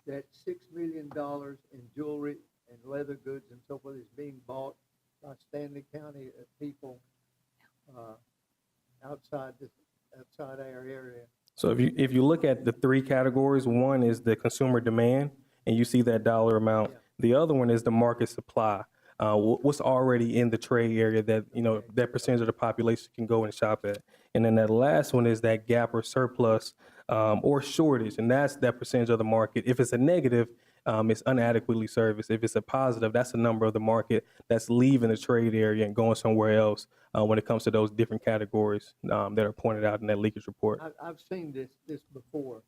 That $6 million in jewelry and leather goods and so forth is being bought by Stanley County people outside our area? So if you look at the 3 categories, one is the consumer demand, and you see that dollar amount. Yeah. The other one is the market supply. What's already in the trade area that, that percentage of the population can go and shop at. And then that last one is that gap or surplus or shortage. And that's that percentage of the market. If it's a negative, it's unadequately serviced. If it's a positive, that's a number of the market that's leaving the trade area and going somewhere else when it comes to those different categories that are pointed out in that leakage report. I've seen this before,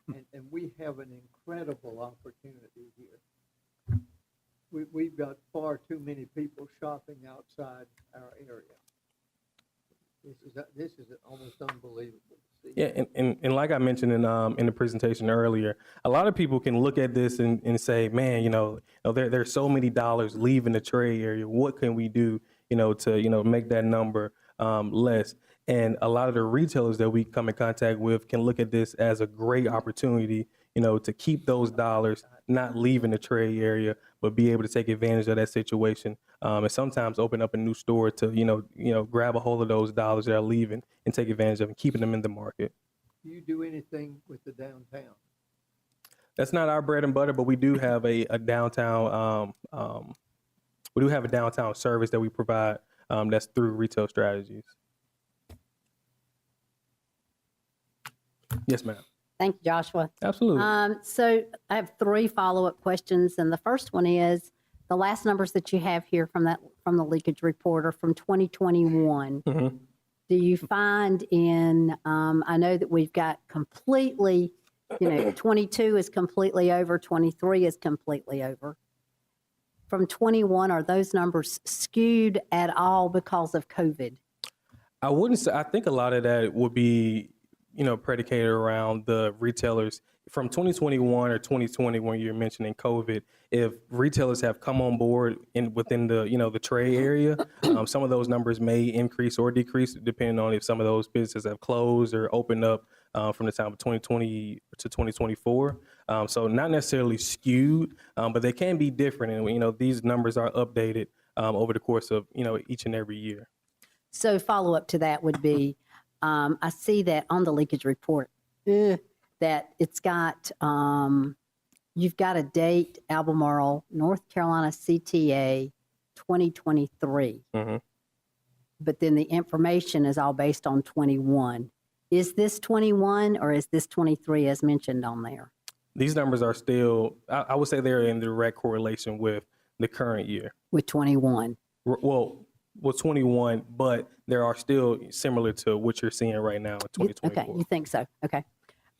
and we have an incredible opportunity here. We've got far too many people shopping outside our area. This is almost unbelievable to see. Yeah, and like I mentioned in the presentation earlier, a lot of people can look at this and say, man, there's so many dollars leaving the trade area. What can we do, to make that number less? And a lot of the retailers that we come in contact with can look at this as a great opportunity, to keep those dollars not leaving the trade area, but be able to take advantage of that situation, and sometimes open up a new store to grab a hold of those dollars that are leaving and take advantage of and keeping them in the market. Do you do anything with the downtown? That's not our bread and butter, but we do have a downtown. We do have a downtown service that we provide that's through retail strategies. Yes, ma'am. Thank you, Joshua. Absolutely. So I have 3 follow-up questions, and the first one is the last numbers that you have here from the leakage report are from 2021. Mm-hmm. Do you find in I know that we've got completely, 22 is completely over, 23 is completely over. From 21, are those numbers skewed at all because of COVID? I wouldn't say. I think a lot of that would be predicated around the retailers from 2021 or 2020 when you're mentioning COVID. If retailers have come on board within the the trade area, some of those numbers may increase or decrease depending on if some of those businesses have closed or opened up from the time of 2020 to 2024. So not necessarily skewed, but they can be different, and these numbers are updated over the course of each and every year. So follow up to that would be, I see that on the leakage report, that it's got, you've got a date, Albemarle, North Carolina CTA 2023. Mhm. But then the information is all based on 21. Is this 21 or is this 23 as mentioned on there? These numbers are still, I would say they're in direct correlation with the current year. With 21? Well, 21, but there are still similar to what you're seeing right now in 2024. Okay, you think so? Okay.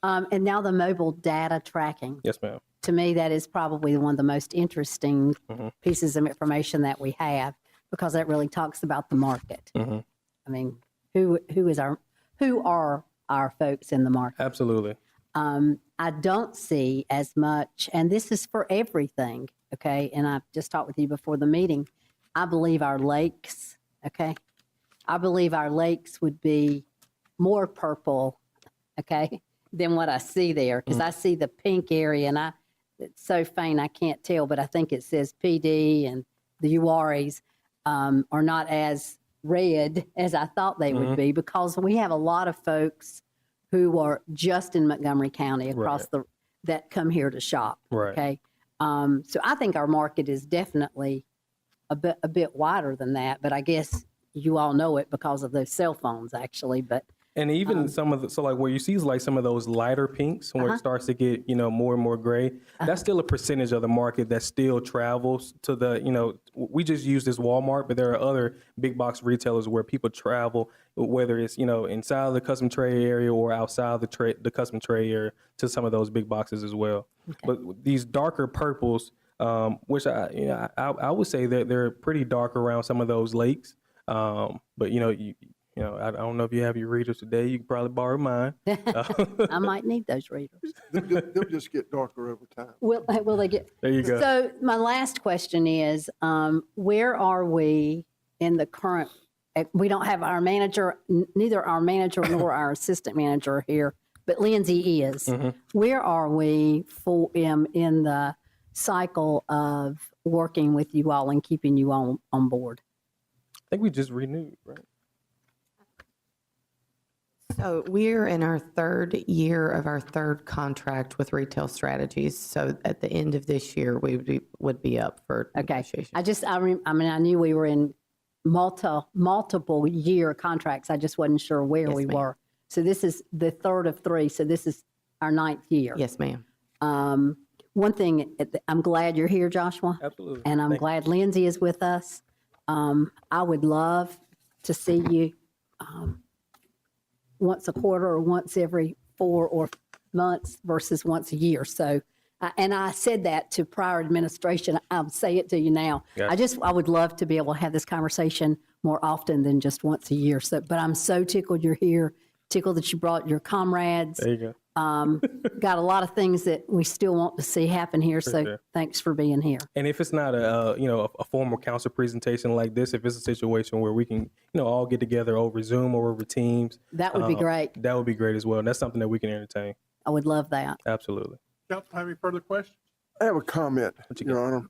And now the mobile data tracking. Yes, ma'am. To me, that is probably one of the most interesting pieces of information that we have, because that really talks about the market. Mhm. I mean, who are our folks in the market? Absolutely. I don't see as much, and this is for everything, okay? And I just talked with you before the meeting. I believe our lakes, okay? I believe our lakes would be more purple, okay, than what I see there, because I see the pink area, and it's so faint I can't tell, but I think it says PD, and the URAs are not as red as I thought they would be, because we have a lot of folks who are just in Montgomery County across that come here to shop. Right. Okay. So I think our market is definitely a bit wider than that, but I guess you all know it because of those cell phones actually, but. And even some of so like where you see like some of those lighter pinks where it starts to get, more and more gray, that's still a percentage of the market that still travels to the, we just use this Walmart, but there are other big box retailers where people travel, whether it's, inside of the custom trade area or outside the custom trade area to some of those big boxes as well. Okay. But these darker purples, which I would say that they're pretty dark around some of those lakes. But I don't know if you have your readers today. You can probably borrow mine. I might need those readers. They'll just get darker over time. Will they get? There you go. So my last question is, where are we in the current? We don't have our manager, neither our manager nor our assistant manager here, but Lindsay is. Where are we in the cycle of working with you all and keeping you on board? I think we just renewed, right? So we're in our third year of our third contract with Retail Strategies. So at the end of this year, we would be up for negotiation. I knew we were in multiple year contracts. I just wasn't sure where we were. So this is the third of three. So this is our 9th year. Yes, ma'am. One thing, I'm glad you're here, Joshua. Absolutely. And I'm glad Lindsay is with us. I would love to see you once a quarter or once every 4 months versus once a year. So, and I said that to prior administration. I'll say it to you now. Yeah. I would love to be able to have this conversation more often than just once a year. So, but I'm so tickled you're here, tickled that you brought your comrades. There you go. Got a lot of things that we still want to see happen here. So sure. Thanks for being here. And if it's not a formal council presentation like this, if it's a situation where we can, all get together over Zoom or over Teams. That would be great. That would be great as well. And that's something that we can entertain. I would love that. Absolutely. Council, have any further questions? I have a comment, you Your Honor.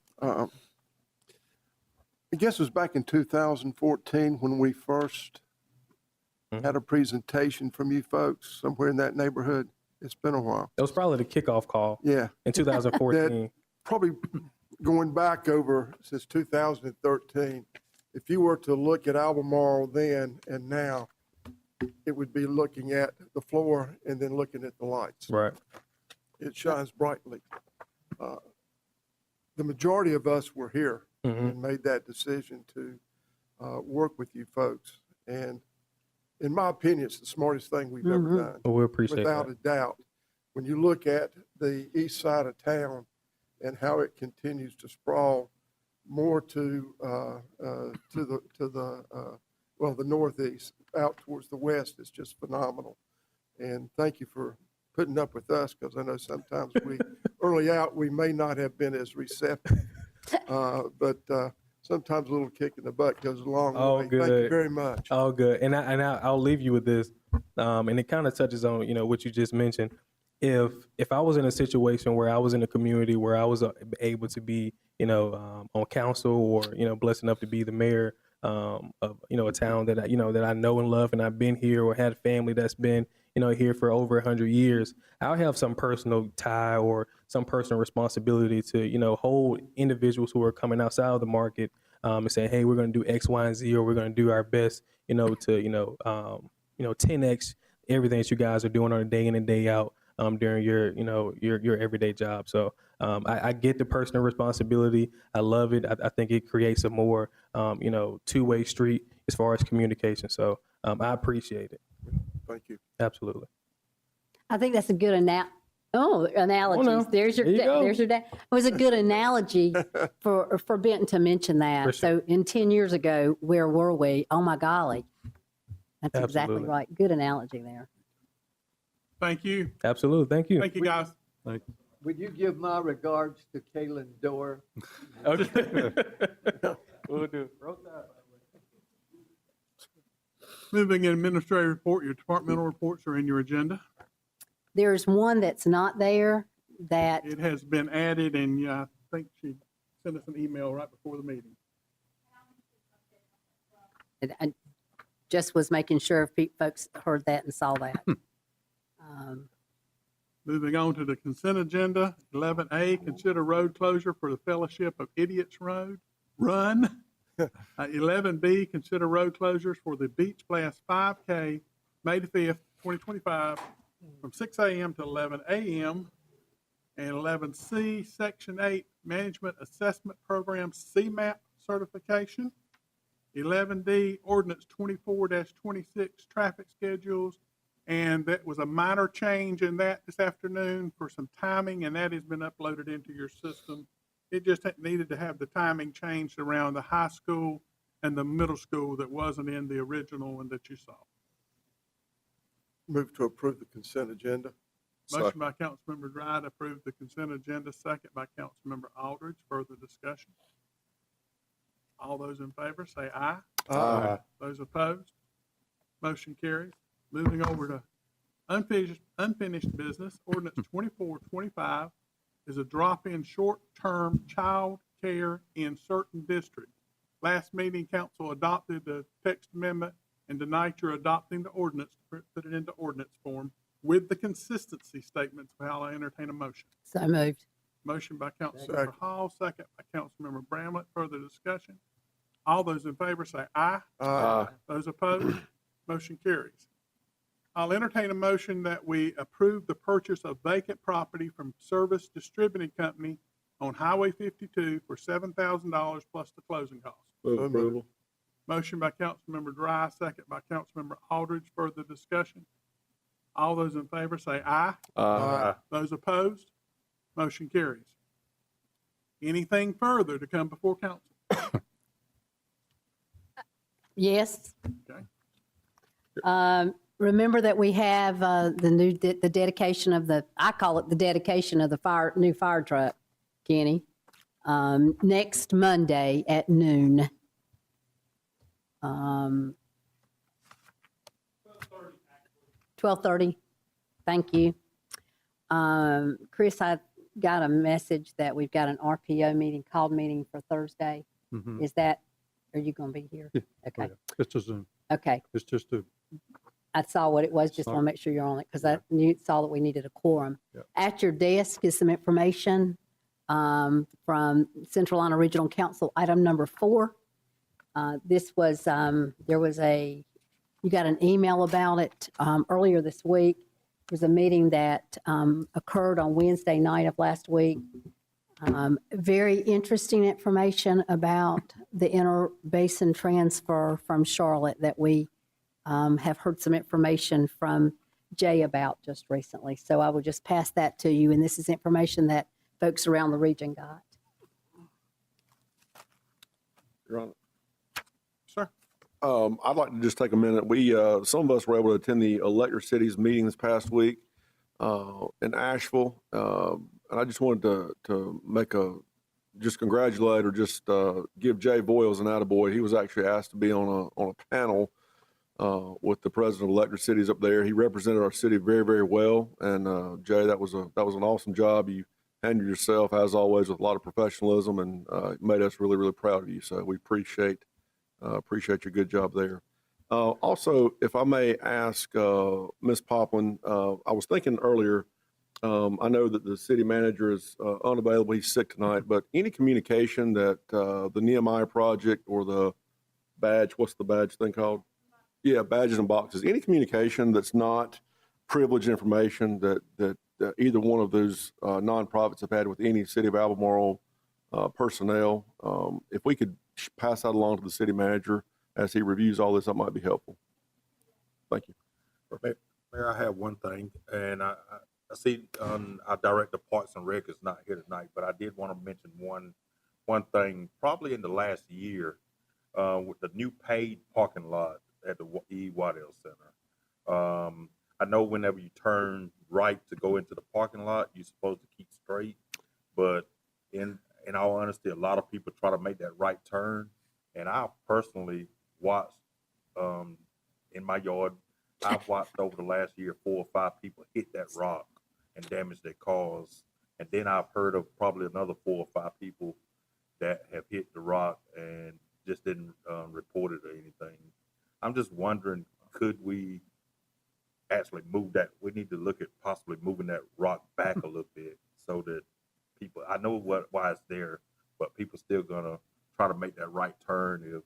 I guess it was back in 2014 when we first had a presentation from you folks somewhere in that neighborhood. It's been a while. It was probably the kickoff call. Yeah. In 2014. Probably going back over since 2013, if you were to look at Albemarle then and now, it would be looking at the floor and then looking at the lights. Right. It shines brightly. The majority of us were here and made that decision to work with you folks. And in my opinion, it's the smartest thing we've ever done. Well, we appreciate without that. a doubt. When you look at the east side of town and how it continues to sprawl more to the northeast, out towards the west, is just phenomenal. And thank you for putting up with us, because I know sometimes early out, we may not have been as receptive. But sometimes a little kick in the butt goes a long Oh, way. Thank good. you very much. Oh, good. I'll leave you with this, and it kind of touches on what you just mentioned. If I was in a situation where I was in a community where I was able to be on council, or blessed enough to be the mayor of a town that I know and love, and I've been here, or had a family that's been here for over 100 years, I'll have some personal tie or some personal responsibility to hold individuals who are coming outside of the market and saying, hey, we're going to do X, Y, and Z, or we're going to do our best to 10x everything that you guys are doing on a day in and day out during your everyday job. So I get the personal responsibility. I love it. I think it creates a more two-way street as far as communication. So I appreciate it. Thank you. Absolutely. I think that's a good analogies. no. There's your There you go. there's your It was a good analogy for Benton to mention that. For sure. So in 10 years ago, where were we? Oh my golly. That's exactly Absolutely. right. Good analogy there. Thank you. Absolutely. Thank you. Thank you, guys. Would you give my regards to Kaylin Dorr? Okay. We'll do. Moving in administrative report, your departmental reports are in your agenda. There's one that's not there that It has been added, and I think she sent us an email right before the meeting. I just was making sure if folks heard that and saw that. Moving on to the consent agenda, 11A, consider road closure for the Fellowship of Idiots Run. 11B, consider road closures for the Beach Blast 5K, May the 5th, 2025, from 6 a.m. to 11 a.m. And 11C, Section 8, Management Assessment Program CMAP certification. 11D, Ordinance 24-26, traffic schedules. And that was a minor change in that this afternoon for some timing, and that has been uploaded into your system. It just needed to have the timing changed around the high school and the middle school that wasn't in the original one that you saw. Move to approve the consent agenda. Motion by Councilmember Dry to approve the consent agenda, second by Councilmember Aldridge. Further discussion? All those in favor say aye. Aye. Those opposed? Motion carries. Moving over to unfinished business, ordinance 2425 is a drop-in short-term child care in certain districts. Last meeting, council adopted the text amendment, and tonight you're adopting the ordinance, put it into ordinance form with the consistency statements. I'll entertain a motion. So moved. Motion by Councilmember Second. Hall, second by Councilmember Bramlett. Further discussion? All those in favor say aye. Aye. Those opposed? Motion carries. I'll entertain a motion that we approve the purchase of vacant property from Service Distributing Company on Highway 52 for $7,000 plus the closing costs. Move approval. Motion by Councilmember Dry, second by Councilmember Aldridge. Further discussion? All those in favor say aye. Aye. Those opposed? Motion carries. Anything further to come before council? Yes. Okay. Remember that we have the dedication of I call it the dedication of the new fire truck, Kenny, next Monday at noon. 12:30. Thank you. Chris, I got a message that we've got an RPO meeting, called meeting for Thursday. Mhm. Are you going to be here? Yeah. Okay. Oh, yeah. It's a Zoom. Okay. It's just a, I saw what it was, just want to make sure you're on it, because I saw that we needed a quorum. Yeah. At your desk is some information from Central Iowa Regional Council, item number 4. This was, you got an email about it earlier this week. It was a meeting that occurred on Wednesday night of last week. Very interesting information about the inter-basin transfer from Charlotte that we have heard some information from Jay about just recently. So I will just pass that to you, and this is information that folks around the region got. Your Honor. Sir? I'd like to just take a minute. Some of us were able to attend the Electric Cities meeting this past week in Asheville. And I just wanted to just congratulate or just give Jay Voiles an attaboy. He was actually asked to be on a panel with the president of Electric Cities up there. He represented our city very, very well. And Jay, that was an awesome job. You handled yourself, as always, with a lot of professionalism, and made us really, really proud of you. So we appreciate your good job there. Also, if I may ask Ms. Poplin, I was thinking earlier, I know that the city manager is unavailable. He's sick tonight, but any communication that the Nehemiah project or the badge, what's the badge thing called? Yeah, badges and boxes. Any communication that's not privileged information that either one of those nonprofits have had with any City of Albemarle personnel, if we could pass that along to the city manager as he reviews all this, that might be helpful. Thank you. Mayor, I have one thing, and I see our director Parks and Rec is not here tonight, but I did want to mention one thing. Probably in the last year, with the new paid parking lot at the E. Waddell Center. I know whenever you turn right to go into the parking lot, you're supposed to keep straight, but in all honesty, a lot of people try to make that right turn, and I personally watched in my yard. I've watched over the last year 4 or 5 people hit that rock and damage their cars, and then I've heard of probably another 4 or 5 people that have hit the rock and just didn't report it or anything. I'm just wondering, could we actually move that? We need to look at possibly moving that rock back a little bit so that people, I know why it's there, but people still gonna try to make that right turn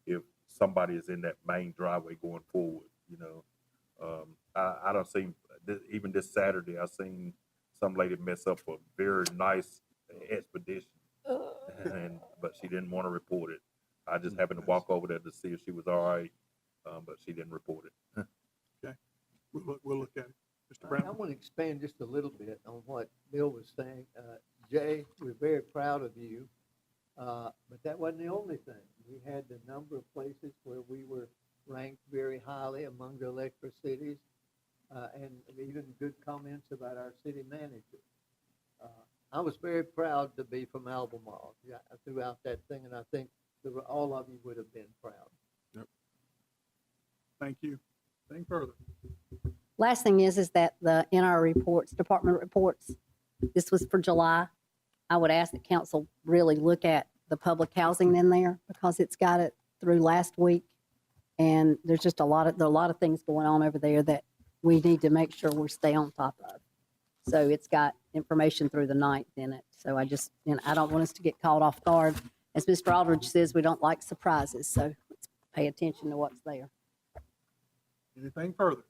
if somebody is in that main driveway going forward, you know. I don't see, even this Saturday, I seen some lady mess up a very nice expedition, but she didn't want to report it. I just happened to walk over there to see if she was all right, but she didn't report it. Okay, we'll look at it. Mr. I Brown? want to expand just a little bit on what Bill was saying. Jay, we're very proud of you, but that wasn't the only thing. We had a number of places where we were ranked very highly among the electric cities, and even good comments about our city manager. I was very proud to be from Albemarle throughout that thing, and I think all of you would have been proud. Yep. Thank you. Anything further? Last thing is that in our reports, department reports, this was for July. I would ask that council really look at the public housing in there because it's got it through last week. And there's just a lot of things going on over there that we need to make sure we stay on top of. So it's got information through the 9th in it. So I don't want us to get caught off guard. As Mr. Aldridge says, we don't like surprises. So let's pay attention to what's there. Anything further?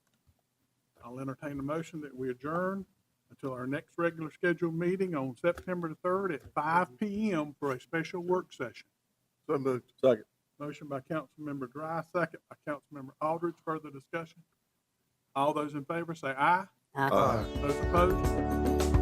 I'll entertain a motion that we adjourn until our next regular scheduled meeting on September the 3rd at 5 p.m. for a special work session. So moved. Second. Motion by Councilmember Dry, second by Councilmember Aldridge. Further discussion? All those in favor say aye. Aye. Those opposed?